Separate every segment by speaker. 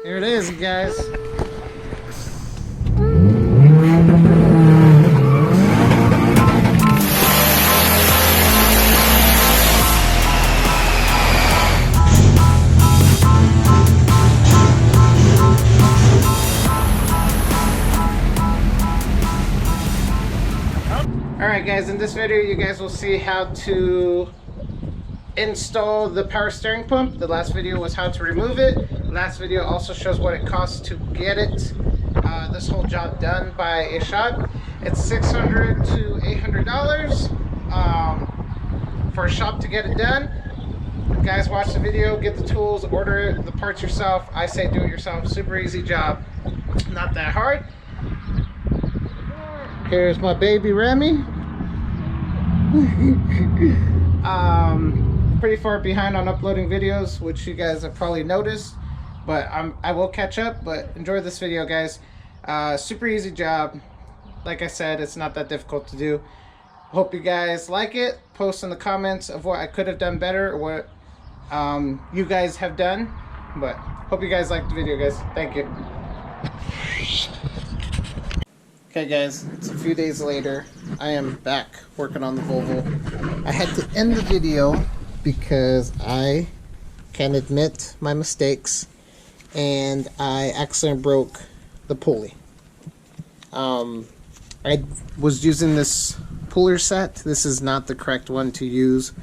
Speaker 1: Here it is, guys. Alright guys, in this video you guys will see how to install the power steering pump. The last video was how to remove it. The last video also shows what it costs to get it, this whole job done by a shop. It's $600 to $800 for a shop to get it done. Guys, watch the video, get the tools, order the parts yourself. I say do it yourself. Super easy job, not that hard. Here's my baby Remy. Pretty far behind on uploading videos, which you guys have probably noticed, but I will catch up. But enjoy this video, guys. Super easy job. Like I said, it's not that difficult to do. Hope you guys like it. Post in the comments of what I could have done better or what you guys have done. But hope you guys liked the video, guys. Thank you. Okay guys, it's a few days later. I am back working on the Volvo. I had to end the video because I can admit my mistakes and I accidentally broke the pulley. I was using this puller set. This is not the correct one to use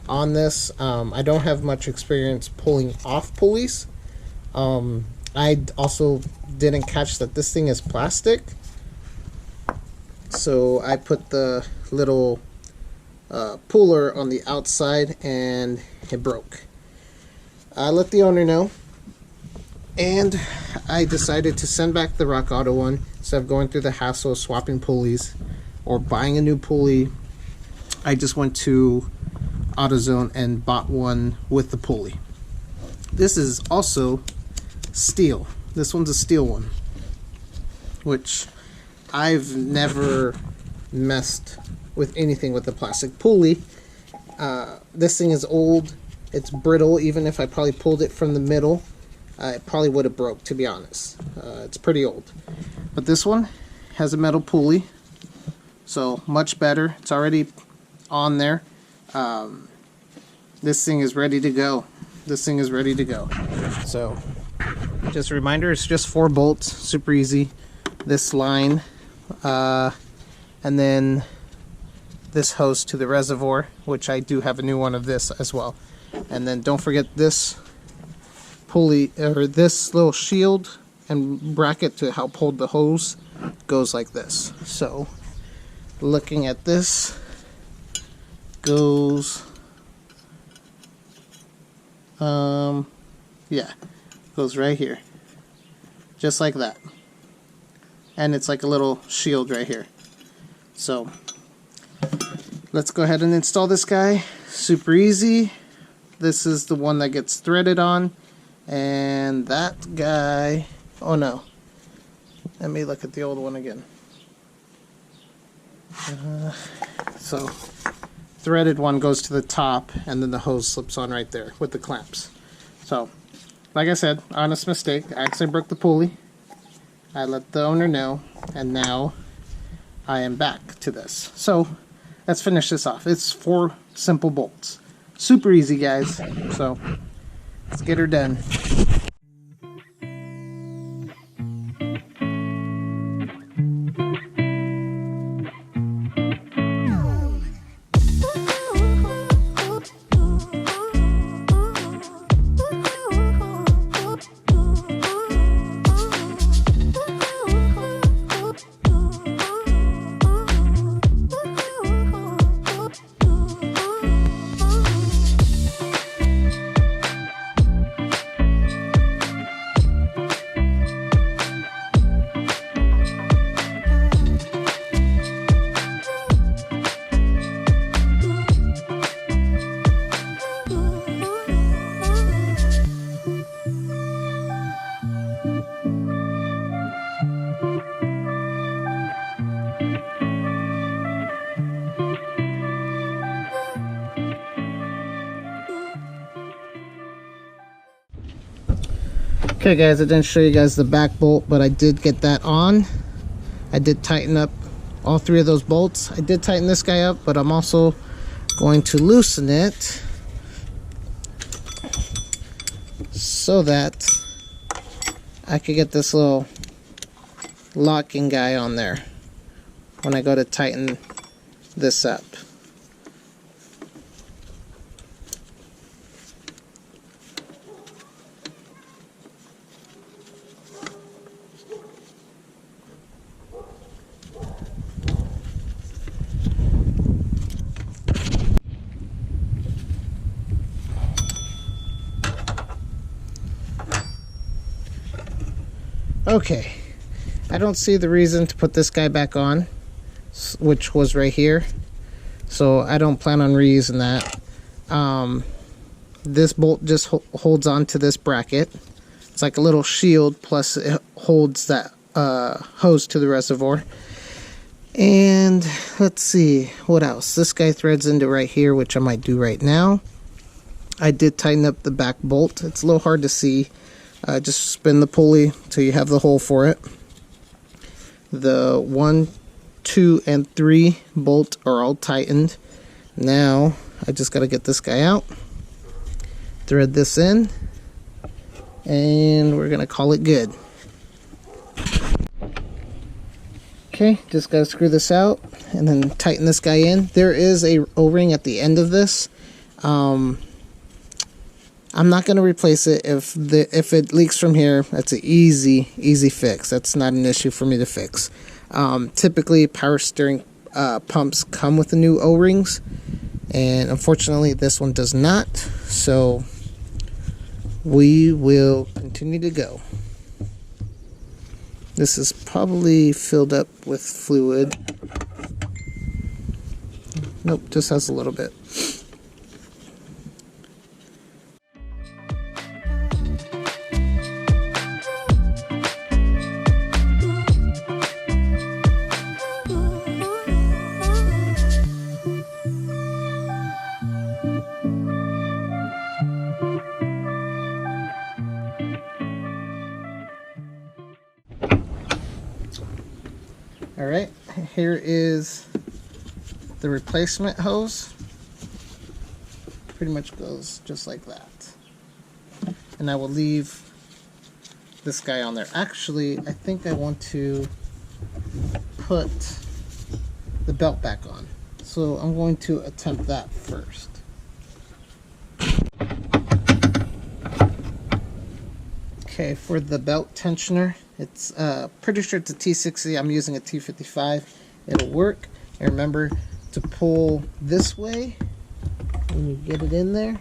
Speaker 1: on this. I don't have much experience pulling off pulleys. I also didn't catch that this thing is plastic. So I put the little puller on the outside and it broke. I let the owner know and I decided to send back the Rock Auto one instead of going through the hassle of swapping pulleys or buying a new pulley. I just went to AutoZone and bought one with the pulley. This is also steel. This one's a steel one, which I've never messed with anything with a plastic pulley. This thing is old. It's brittle. Even if I probably pulled it from the middle, it probably would have broke, to be honest. It's pretty old. But this one has a metal pulley, so much better. It's already on there. This thing is ready to go. This thing is ready to go. So, just a reminder, it's just 4 bolts. Super easy. This line. And then this hose to the reservoir, which I do have a new one of this as well. And then don't forget this pulley, or this little shield and bracket to help hold the hose goes like this. So looking at this, goes yeah, goes right here, just like that. And it's like a little shield right here. So let's go ahead and install this guy. Super easy. This is the one that gets threaded on, and that guy, oh no, let me look at the old one again. So threaded one goes to the top, and then the hose slips on right there with the clamps. So like I said, honest mistake, I accidentally broke the pulley. I let the owner know, and now I am back to this. So let's finish this off. It's 4 simple bolts. Super easy, guys. So let's get her done. Okay guys, I didn't show you guys the back bolt, but I did get that on. I did tighten up all three of those bolts. I did tighten this guy up, but I'm also going to loosen it so that I could get this little locking guy on there when I go to tighten this up. Okay, I don't see the reason to put this guy back on, which was right here, so I don't plan on reusing that. This bolt just holds on to this bracket. It's like a little shield, plus it holds that hose to the reservoir. And let's see, what else? This guy threads into right here, which I might do right now. I did tighten up the back bolt. It's a little hard to see. Just spin the pulley till you have the hole for it. The 1, 2, and 3 bolt are all tightened. Now I just got to get this guy out, thread this in, and we're gonna call it good. Okay, just gotta screw this out and then tighten this guy in. There is a O-ring at the end of this. I'm not going to replace it. If it leaks from here, that's an easy fix. That's not an issue for me to fix. Typically, power steering pumps come with the new O-rings, and unfortunately this one does not, so we will continue to go. This is probably filled up with fluid. Nope, just has a little bit. Alright, here is the replacement hose. Pretty much goes just like that. And I will leave this guy on there. Actually, I think I want to put the belt back on. So I'm going to attempt that first. Okay, for the belt tensioner, it's pretty sure it's a T60. I'm using a T55. It'll work. And remember to pull this way when you get it in there.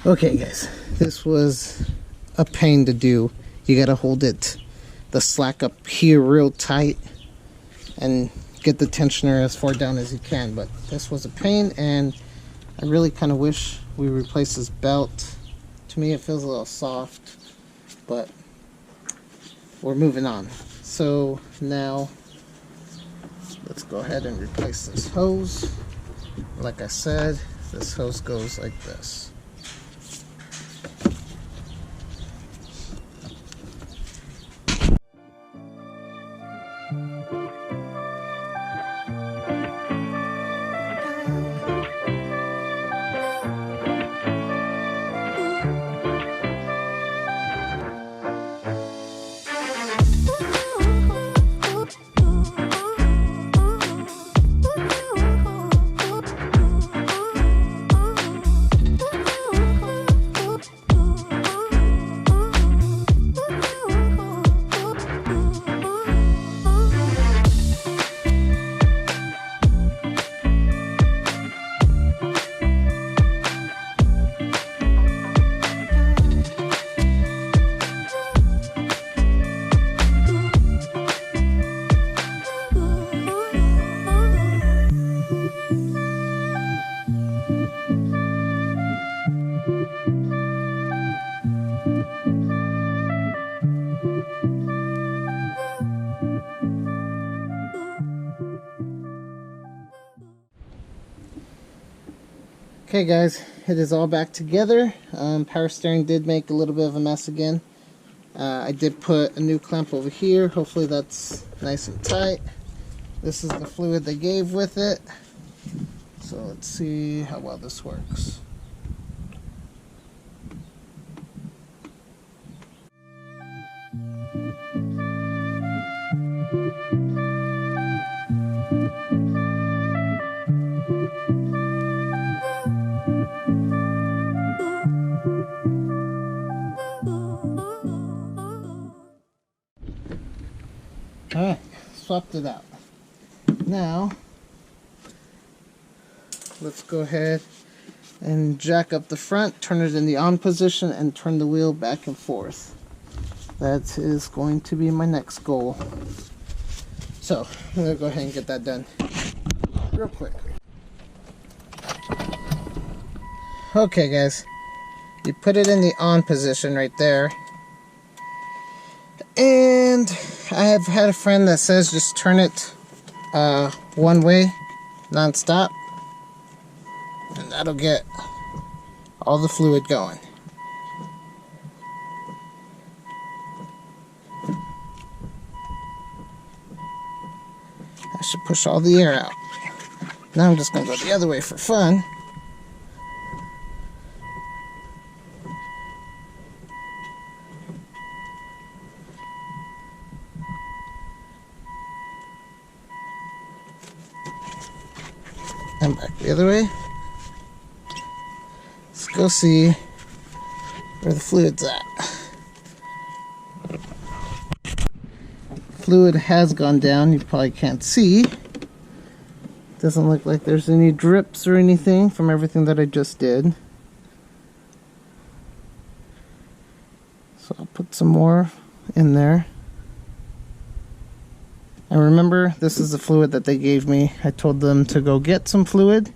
Speaker 1: Okay guys, this was a pain to do. You gotta hold it, the slack up here real tight and get the tensioner as far down as you can, but this was a pain, and I really kind of wish we replaced this belt. To me it feels a little soft, but we're moving on. So now let's go ahead and replace this hose. Like I said, this hose goes like this. Okay guys, it is all back together. Power steering did make a little bit of a mess again. I did put a new clamp over here. Hopefully that's nice and tight. This is the fluid they gave with it. So let's see how well this works. Alright, swapped it out. Now, let's go ahead and jack up the front, turn it in the on position, and turn the wheel back and forth. That is going to be my next goal. So, I'm going to go ahead and get that done real quick. Okay guys, you put it in the on position right there. And I have had a friend that says just turn it one way, non-stop, and that'll get all the fluid going. I should push all the air out. Now I'm just going to go the other way for fun. And back the other way. Let's go see where the fluid's at. Fluid has gone down, you probably can't see. Doesn't look like there's any drips or anything from everything that I just did. So I'll put some more in there. And remember, this is the fluid that they gave me. I told them to go get some fluid,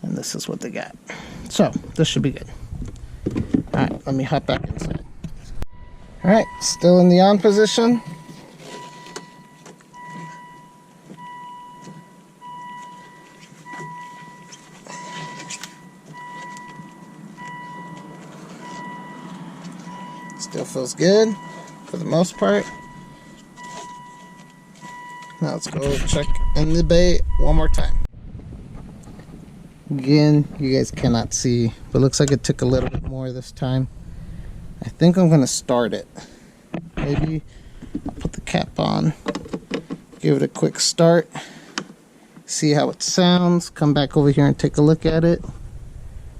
Speaker 1: and this is what they got. So, this should be good. Alright, let me hop back inside. Alright, still in the on position. Still feels good for the most part. Now let's go check in the bay one more time. Again, you guys cannot see, but it looks like it took a little bit more this time. I think I'm going to start it. Maybe I'll put the cap on, give it a quick start, see how it sounds, come back over here and take a look at it.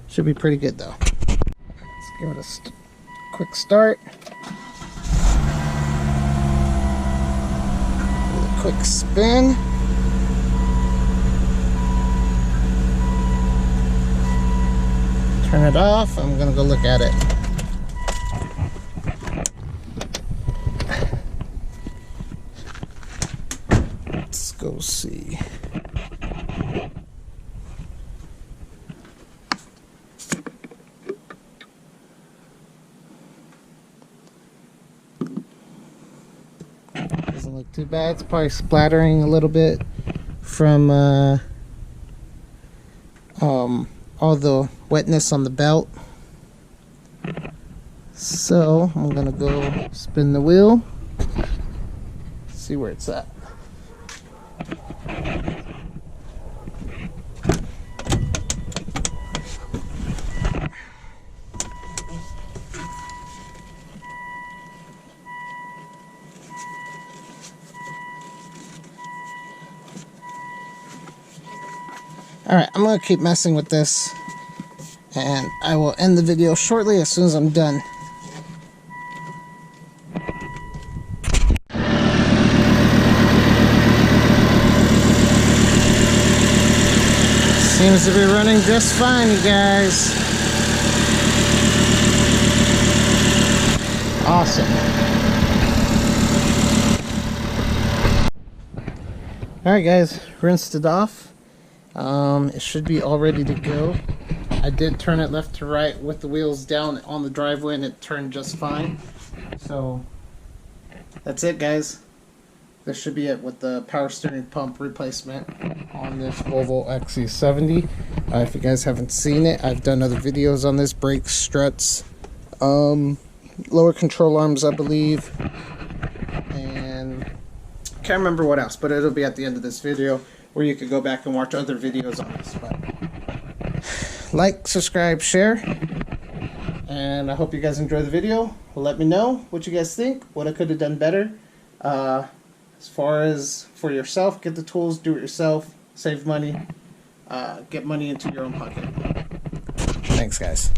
Speaker 1: Should be pretty good though. Let's give it a quick start. Quick spin. Turn it off. I'm gonna go look at it. Let's go see. Doesn't look too bad. It's probably splattering a little bit from all the wetness on the belt. So I'm gonna go spin the wheel, see where it's at. Alright, I'm going to keep messing with this, and I will end the video shortly as soon as I'm done. Seems to be running just fine, you guys. Awesome. Alright guys, rinsed it off. It should be all ready to go. I did turn it left to right with the wheels down on the driveway and it turned just fine. So that's it guys. This should be it with the power steering pump replacement on this Volvo Xc70. If you guys haven't seen it, I've done other videos on this. Brakes, struts, lower control arms, I believe, and can't remember what else, but it'll be at the end of this video where you could go back and watch other videos on this. But like, subscribe, share, and I hope you guys enjoy the video. Let me know what you guys think, what I could have done better. As far as for yourself, get the tools, do it yourself, save money, get money into your own pocket. Thanks, guys.